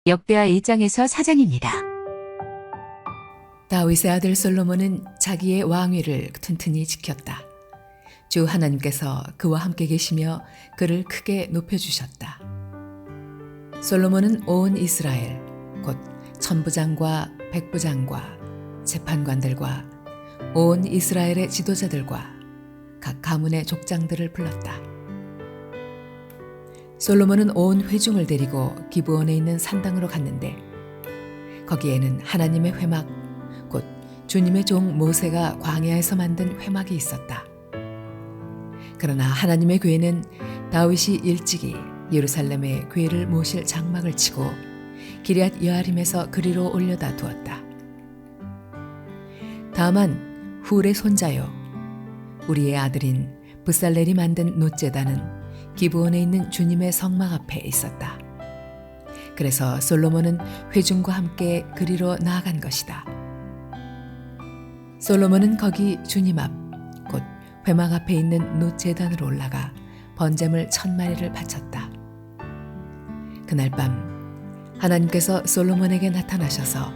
역대하 1장에서 4장입니다. 다윗의 아들 솔로몬은 자기의 왕위를 튼튼히 지켰다. 주 하나님께서 그와 함께 계시며 그를 크게 높여주셨다. 솔로몬은 온 이스라엘, 곧 천부장과 백부장과 재판관들과 온 이스라엘의 지도자들과 각 가문의 족장들을 불렀다. 솔로몬은 온 회중을 데리고 기브온에 있는 산당으로 갔는데 거기에는 하나님의 회막, 곧 주님의 종 모세가 광야에서 만든 회막이 있었다. 그러나 하나님의 궤는 다윗이 일찍이 예루살렘에 궤를 모실 장막을 치고 기럇 여아림에서 그리로 올려다 두었다. 다만 훌의 손자요 우리의 아들인 브살렐이 만든 놋제단은 기브온에 있는 주님의 성막 앞에 있었다. 그래서 솔로몬은 회중과 함께 그리로 나아간 것이다. 솔로몬은 거기 주님 앞, 곧 회막 앞에 있는 놋제단으로 올라가 번제물 1000마리를 바쳤다. 그날 밤 하나님께서 솔로몬에게 나타나셔서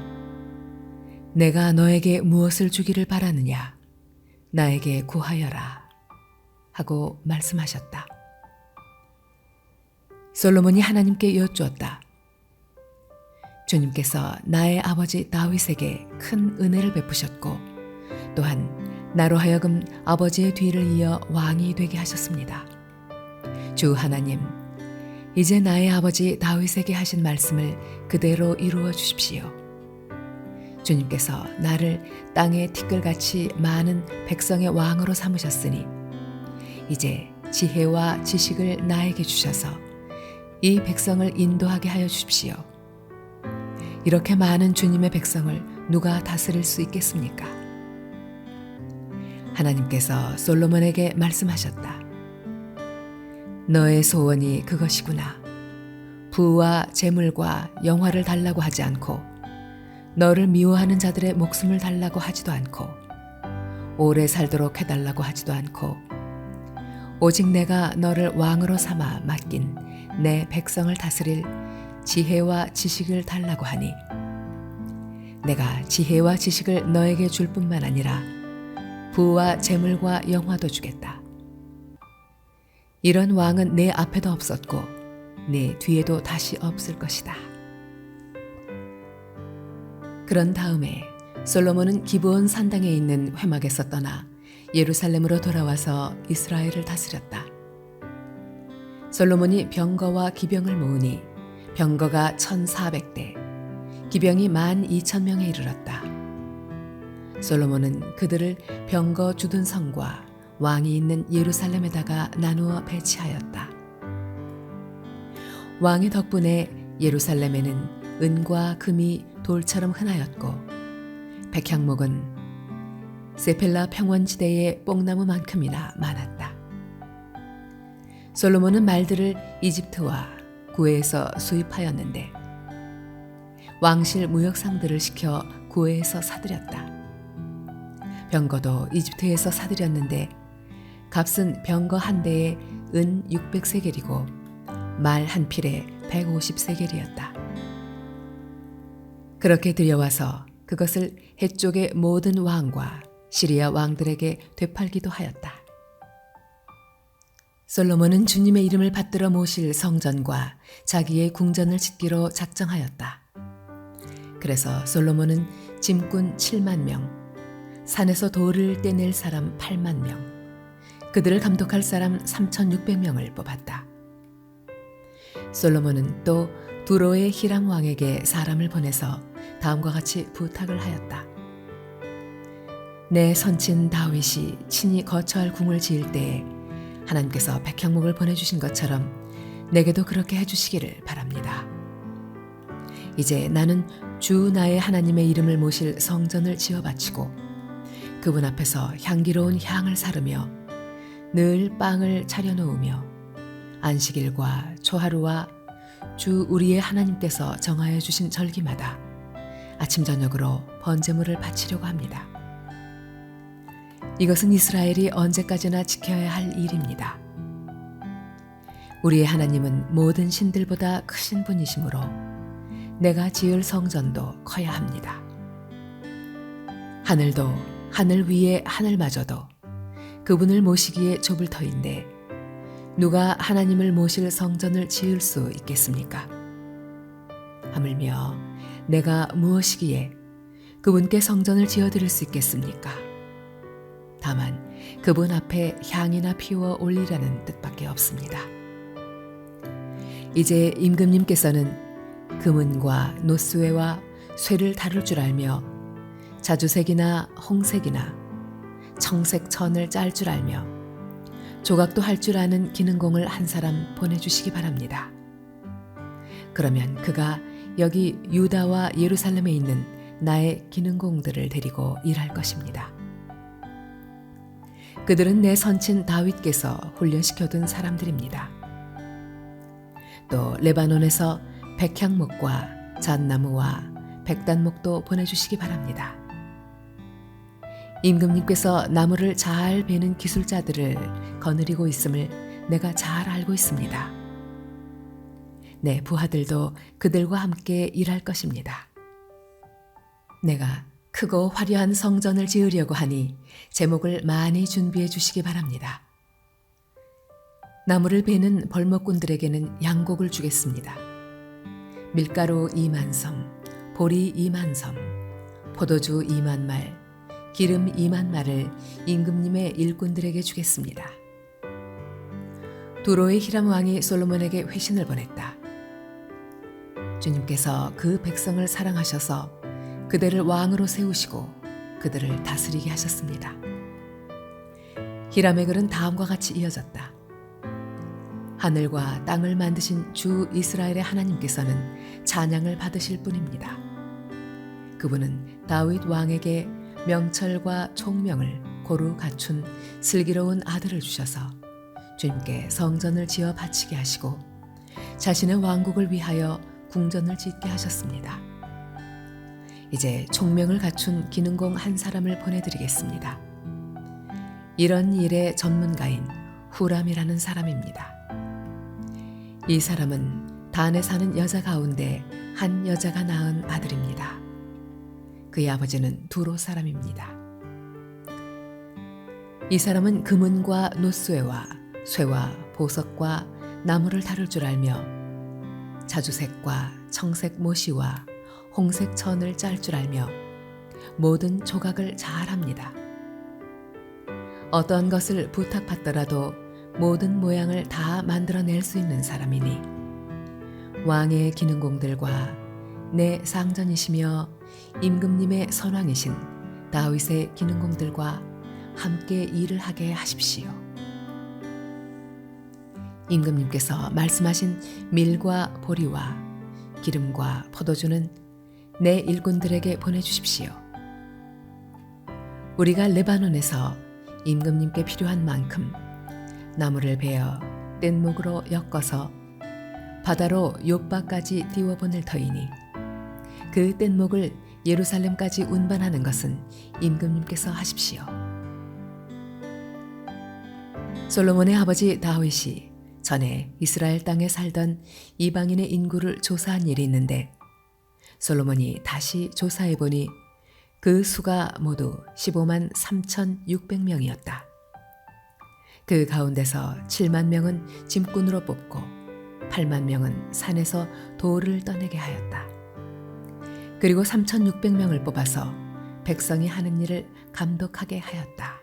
내가 너에게 무엇을 주기를 바라느냐? 나에게 구하여라 하고 말씀하셨다. 솔로몬이 하나님께 여쭈었다. 주님께서 나의 아버지 다윗에게 큰 은혜를 베푸셨고 또한 나로 하여금 아버지의 뒤를 이어 왕이 되게 하셨습니다. 주 하나님, 이제 나의 아버지 다윗에게 하신 말씀을 그대로 이루어 주십시오. 주님께서 나를 땅의 티끌같이 많은 백성의 왕으로 삼으셨으니 이제 지혜와 지식을 나에게 주셔서 이 백성을 인도하게 하여 주십시오. 이렇게 많은 주님의 백성을 누가 다스릴 수 있겠습니까? 하나님께서 솔로몬에게 말씀하셨다. 너의 소원이 그것이구나. 부와 재물과 영화를 달라고 하지 않고 너를 미워하는 자들의 목숨을 달라고 하지도 않고 오래 살도록 해달라고 하지도 않고 오직 내가 너를 왕으로 삼아 맡긴 내 백성을 다스릴 지혜와 지식을 달라고 하니 내가 지혜와 지식을 너에게 줄 뿐만 아니라 부와 재물과 영화도 주겠다. 이런 왕은 내 앞에도 없었고 내 뒤에도 다시 없을 것이다. 그런 다음에 솔로몬은 기브온 산당에 있는 회막에서 떠나 예루살렘으로 돌아와서 이스라엘을 다스렸다. 솔로몬이 병거와 기병을 모으니 병거가 1400대, 기병이 12,000명에 이르렀다. 솔로몬은 그들을 병거 주둔 성과 왕이 있는 예루살렘에다가 나누어 배치하였다. 왕의 덕분에 예루살렘에는 은과 금이 돌처럼 흔하였고 백향목은 세펠라 평원지대의 뽕나무만큼이나 많았다. 솔로몬은 말들을 이집트와 구에에서 수입하였는데 왕실 무역상들을 시켜 구에에서 사들였다. 병거도 이집트에서 사들였는데 값은 병거 한 대에 은 600세겔이고 말 한 필에 150세겔이었다. 그렇게 들여와서 그것을 해쪽의 모든 왕과 시리아 왕들에게 되팔기도 하였다. 솔로몬은 주님의 이름을 받들어 모실 성전과 자기의 궁전을 짓기로 작정하였다. 그래서 솔로몬은 짐꾼 7만 명, 산에서 돌을 떼낼 사람 8만 명, 그들을 감독할 사람 3,600명을 뽑았다. 솔로몬은 또 두로의 히람 왕에게 사람을 보내서 다음과 같이 부탁을 하였다. 내 선친 다윗이 친히 거처할 궁을 지을 때에 하나님께서 백향목을 보내주신 것처럼 내게도 그렇게 해주시기를 바랍니다. 이제 나는 주 나의 하나님의 이름을 모실 성전을 지어 바치고 그분 앞에서 향기로운 향을 사르며 늘 빵을 차려놓으며 안식일과 초하루와 주 우리의 하나님께서 정하여 주신 절기마다 아침 저녁으로 번제물을 바치려고 합니다. 이것은 이스라엘이 언제까지나 지켜야 할 일입니다. 우리의 하나님은 모든 신들보다 크신 분이시므로 내가 지을 성전도 커야 합니다. 하늘도 하늘 위에 하늘마저도 그분을 모시기에 좁을 터인데 누가 하나님을 모실 성전을 지을 수 있겠습니까? 하물며 내가 무엇이기에 그분께 성전을 지어드릴 수 있겠습니까? 다만 그분 앞에 향이나 피워 올리라는 뜻밖에 없습니다. 이제 임금님께서는 금은과 노스웨와 쇠를 다룰 줄 알며 자주색이나 홍색이나 청색 천을 짤 줄 알며 조각도 할 줄 아는 기능공을 한 사람 보내주시기 바랍니다. 그러면 그가 여기 유다와 예루살렘에 있는 나의 기능공들을 데리고 일할 것입니다. 그들은 내 선친 다윗께서 훈련시켜둔 사람들입니다. 또 레바논에서 백향목과 잣나무와 백단목도 보내주시기 바랍니다. 임금님께서 나무를 잘 베는 기술자들을 거느리고 있음을 내가 잘 알고 있습니다. 내 부하들도 그들과 함께 일할 것입니다. 내가 크고 화려한 성전을 지으려고 하니 제목을 많이 준비해 주시기 바랍니다. 나무를 베는 벌목꾼들에게는 양곡을 주겠습니다. 밀가루 2만 섬, 보리 2만 섬, 포도주 2만 말, 기름 2만 말을 임금님의 일꾼들에게 주겠습니다. 두로의 히람 왕이 솔로몬에게 회신을 보냈다. 주님께서 그 백성을 사랑하셔서 그들을 왕으로 세우시고 그들을 다스리게 하셨습니다. 히람의 글은 다음과 같이 이어졌다. 하늘과 땅을 만드신 주 이스라엘의 하나님께서는 찬양을 받으실 분입니다. 그분은 다윗 왕에게 명철과 총명을 고루 갖춘 슬기로운 아들을 주셔서 주님께 성전을 지어 바치게 하시고 자신의 왕국을 위하여 궁전을 짓게 하셨습니다. 이제 총명을 갖춘 기능공 한 사람을 보내드리겠습니다. 이런 일의 전문가인 후람이라는 사람입니다. 이 사람은 단에 사는 여자 가운데 한 여자가 낳은 아들입니다. 그의 아버지는 두로 사람입니다. 이 사람은 금은과 노스웨와 쇠와 보석과 나무를 다룰 줄 알며 자주색과 청색 모시와 홍색 천을 짤 줄 알며 모든 조각을 잘합니다. 어떤 것을 부탁받더라도 모든 모양을 다 만들어낼 수 있는 사람이니 왕의 기능공들과 내 상전이시며 임금님의 선왕이신 다윗의 기능공들과 함께 일을 하게 하십시오. 임금님께서 말씀하신 밀과 보리와 기름과 포도주는 내 일꾼들에게 보내주십시오. 우리가 레바논에서 임금님께 필요한 만큼 나무를 베어 뗏목으로 엮어서 바다로 욥바까지 띄워보낼 터이니 그 뗏목을 예루살렘까지 운반하는 것은 임금님께서 하십시오. 솔로몬의 아버지 다윗이 전에 이스라엘 땅에 살던 이방인의 인구를 조사한 일이 있는데 솔로몬이 다시 조사해보니 그 수가 모두 15만 3,600명이었다. 그 가운데서 7만 명은 짐꾼으로 뽑고 8만 명은 산에서 돌을 떠내게 하였다. 그리고 3,600명을 뽑아서 백성이 하는 일을 감독하게 하였다.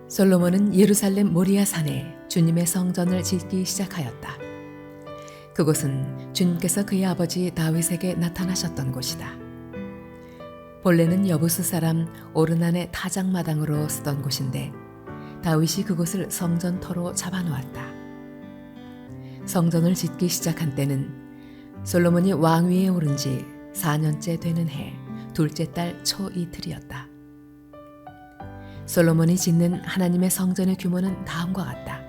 솔로몬은 예루살렘 모리아 산에 주님의 성전을 짓기 시작하였다. 그곳은 주님께서 그의 아버지 다윗에게 나타나셨던 곳이다. 본래는 여부스 사람 오르난의 타작마당으로 쓰던 곳인데 다윗이 그곳을 성전터로 잡아놓았다. 성전을 짓기 시작한 때는 솔로몬이 왕위에 오른 지 4년째 되는 해 둘째 달 초 이틀이었다. 솔로몬이 짓는 하나님의 성전의 규모는 다음과 같다.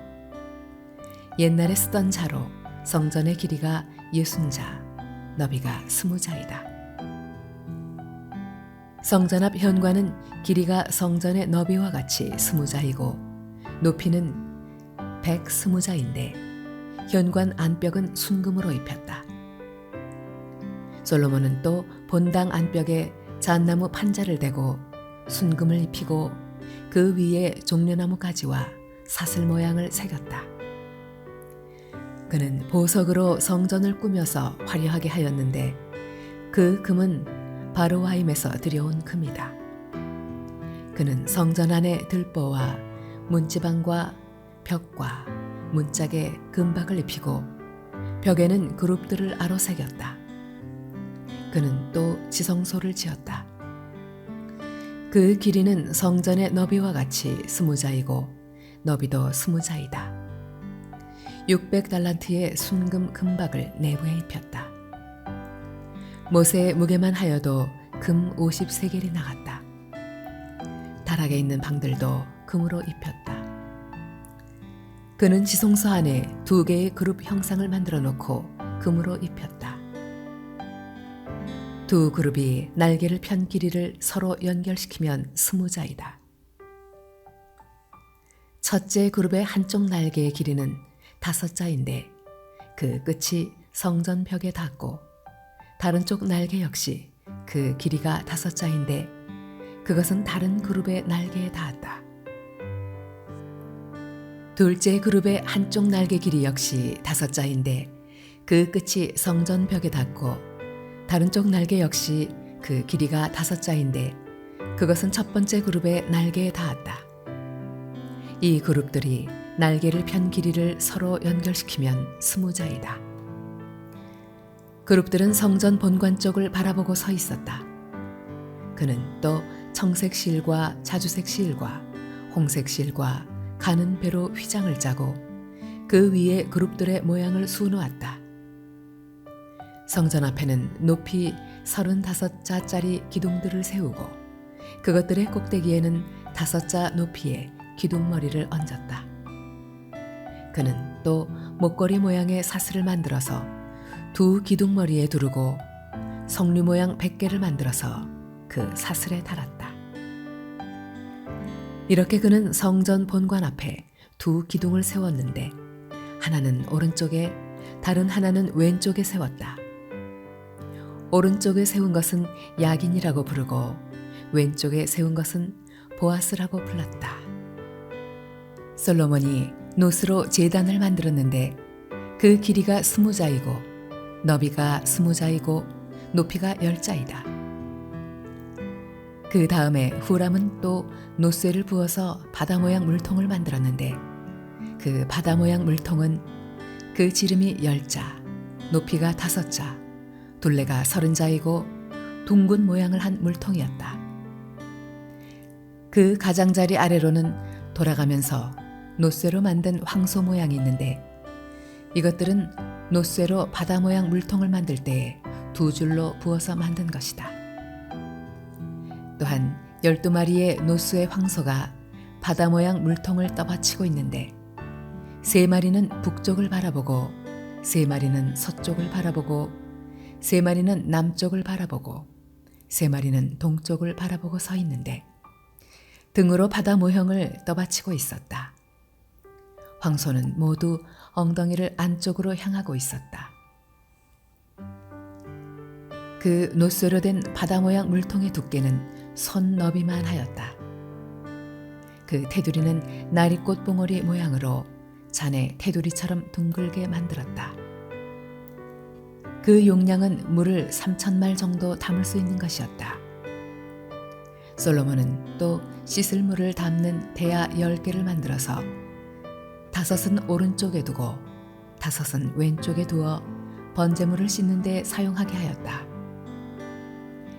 옛날에 쓰던 자로 성전의 길이가 60자, 너비가 20자이다. 성전 앞 현관은 길이가 성전의 너비와 같이 20자이고 높이는 120자인데 현관 안벽은 순금으로 입혔다. 솔로몬은 또 본당 안벽에 잣나무 판자를 대고 순금을 입히고 그 위에 종려나무 가지와 사슬 모양을 새겼다. 그는 보석으로 성전을 꾸며서 화려하게 하였는데 그 금은 바로와임에서 들여온 금이다. 그는 성전 안에 들보와 문지방과 벽과 문짝에 금박을 입히고 벽에는 그룹들을 아로 새겼다. 그는 또 지성소를 지었다. 그 길이는 성전의 너비와 같이 20자이고 너비도 20자이다. 600달란트의 순금 금박을 내부에 입혔다. 모세의 무게만 하여도 금 53개리 나갔다. 다락에 있는 방들도 금으로 입혔다. 그는 지성소 안에 2개의 그룹 형상을 만들어 놓고 금으로 입혔다. 2 그룹이 날개를 편 길이를 서로 연결시키면 20자이다. 첫째 그룹의 한쪽 날개의 길이는 5자인데 그 끝이 성전 벽에 닿고 다른 쪽 날개 역시 그 길이가 5자인데 그것은 다른 그룹의 날개에 닿았다. 둘째 그룹의 한쪽 날개 길이 역시 5자인데 그 끝이 성전 벽에 닿고 다른 쪽 날개 역시 그 길이가 5자인데 그것은 첫 번째 그룹의 날개에 닿았다. 이 그룹들이 날개를 편 길이를 서로 연결시키면 20자이다. 그룹들은 성전 본관 쪽을 바라보고 서 있었다. 그는 또 청색 실과 자주색 실과 홍색 실과 가는 배로 휘장을 짜고 그 위에 그룹들의 모양을 수놓았다. 성전 앞에는 높이 35자짜리 기둥들을 세우고 그것들의 꼭대기에는 5자 높이의 기둥머리를 얹었다. 그는 또 목걸이 모양의 사슬을 만들어서 2 기둥머리에 두르고 석류 모양 100개를 만들어서 그 사슬에 달았다. 이렇게 그는 성전 본관 앞에 2 기둥을 세웠는데 하나는 오른쪽에 다른 하나는 왼쪽에 세웠다. 오른쪽에 세운 것은 야긴이라고 부르고 왼쪽에 세운 것은 보아스라고 불렀다. 솔로몬이 노스로 제단을 만들었는데 그 길이가 20자이고 너비가 20자이고 높이가 10자이다. 그 다음에 후람은 또 노쇠를 부어서 바다 모양 물통을 만들었는데 그 바다 모양 물통은 그 지름이 10자, 높이가 5자, 둘레가 30자이고 둥근 모양을 한 물통이었다. 그 가장자리 아래로는 돌아가면서 노쇠로 만든 황소 모양이 있는데 이것들은 노쇠로 바다 모양 물통을 만들 때에 2줄로 부어서 만든 것이다. 또한 12마리의 노쇠의 황소가 바다 모양 물통을 떠받치고 있는데 3마리는 북쪽을 바라보고 3마리는 서쪽을 바라보고 3마리는 남쪽을 바라보고 3마리는 동쪽을 바라보고 서 있는데 등으로 바다 모형을 떠받치고 있었다. 황소는 모두 엉덩이를 안쪽으로 향하고 있었다. 그 노쇠로 된 바다 모양 물통의 두께는 손 너비만 하였다. 그 테두리는 나리꽃 봉오리 모양으로 잔에 테두리처럼 둥글게 만들었다. 그 용량은 물을 3,000말 정도 담을 수 있는 것이었다. 솔로몬은 또 씻을 물을 담는 대야 10개를 만들어서 5은 오른쪽에 두고 5은 왼쪽에 두어 번제물을 씻는 데 사용하게 하였다.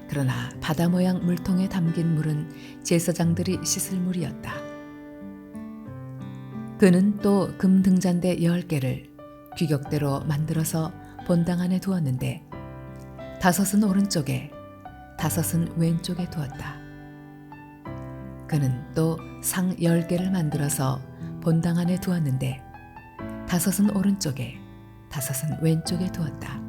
그러나 바다 모양 물통에 담긴 물은 제사장들이 씻을 물이었다. 그는 또 금 등잔대 10개를 규격대로 만들어서 본당 안에 두었는데 5은 오른쪽에 5은 왼쪽에 두었다. 그는 또 상 10개를 만들어서 본당 안에 두었는데 5은 오른쪽에 5은 왼쪽에 두었다.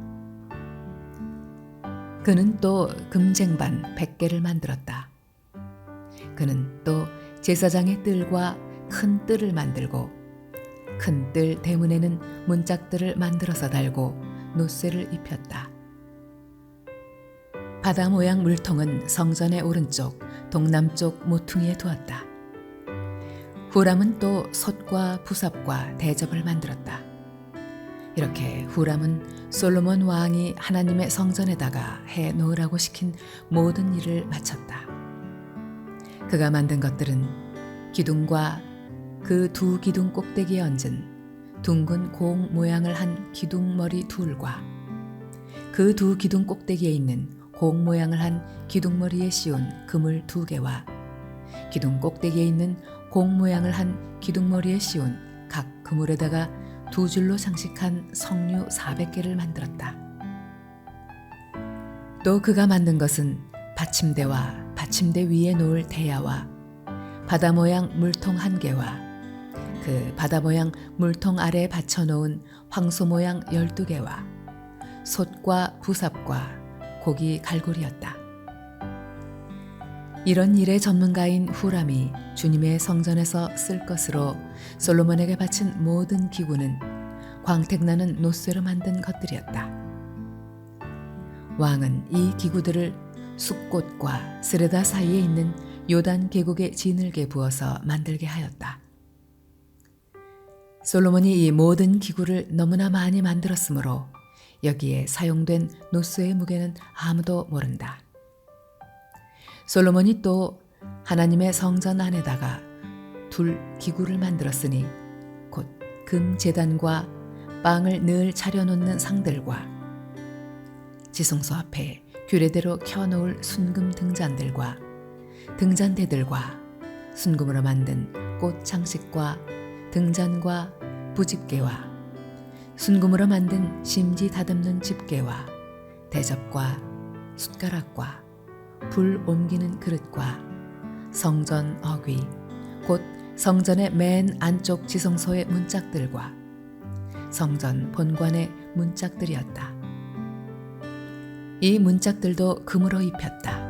그는 또 금쟁반 100개를 만들었다. 그는 또 제사장의 뜰과 큰 뜰을 만들고 큰 뜰 대문에는 문짝들을 만들어서 달고 노쇠를 입혔다. 바다 모양 물통은 성전의 오른쪽, 동남쪽 모퉁이에 두었다. 후람은 또 솥과 부삽과 대접을 만들었다. 이렇게 후람은 솔로몬 왕이 하나님의 성전에다가 해 놓으라고 시킨 모든 일을 마쳤다. 그가 만든 것들은 기둥과 그 두 기둥 꼭대기에 얹은 둥근 공 모양을 한 기둥머리 둘과 그 두 기둥 꼭대기에 있는 공 모양을 한 기둥머리에 씌운 그물 2개와 기둥 꼭대기에 있는 공 모양을 한 기둥머리에 씌운 각 그물에다가 2줄로 장식한 석류 400개를 만들었다. 또 그가 만든 것은 받침대와 받침대 위에 놓을 대야와 바다 모양 물통 1개와 그 바다 모양 물통 아래에 받쳐놓은 황소 모양 12개와 솥과 부삽과 고기 갈고리였다. 이런 일의 전문가인 후람이 주님의 성전에서 쓸 것으로 솔로몬에게 바친 모든 기구는 광택나는 노쇠로 만든 것들이었다. 왕은 이 기구들을 숫꽃과 스레다 사이에 있는 요단 계곡에 진흙에 부어서 만들게 하였다. 솔로몬이 이 모든 기구를 너무나 많이 만들었으므로 여기에 사용된 노쇠의 무게는 아무도 모른다. 솔로몬이 또 하나님의 성전 안에다가 둘 기구를 만들었으니 곧 금 제단과 빵을 늘 차려놓는 상들과 지성소 앞에 규례대로 켜놓을 순금 등잔들과 등잔대들과 순금으로 만든 꽃 장식과 등잔과 부집게와 순금으로 만든 심지 다듬는 집게와 대접과 숟가락과 불 옮기는 그릇과 성전 어귀 곧 성전의 맨 안쪽 지성소의 문짝들과 성전 본관의 문짝들이었다. 이 문짝들도 금으로 입혔다.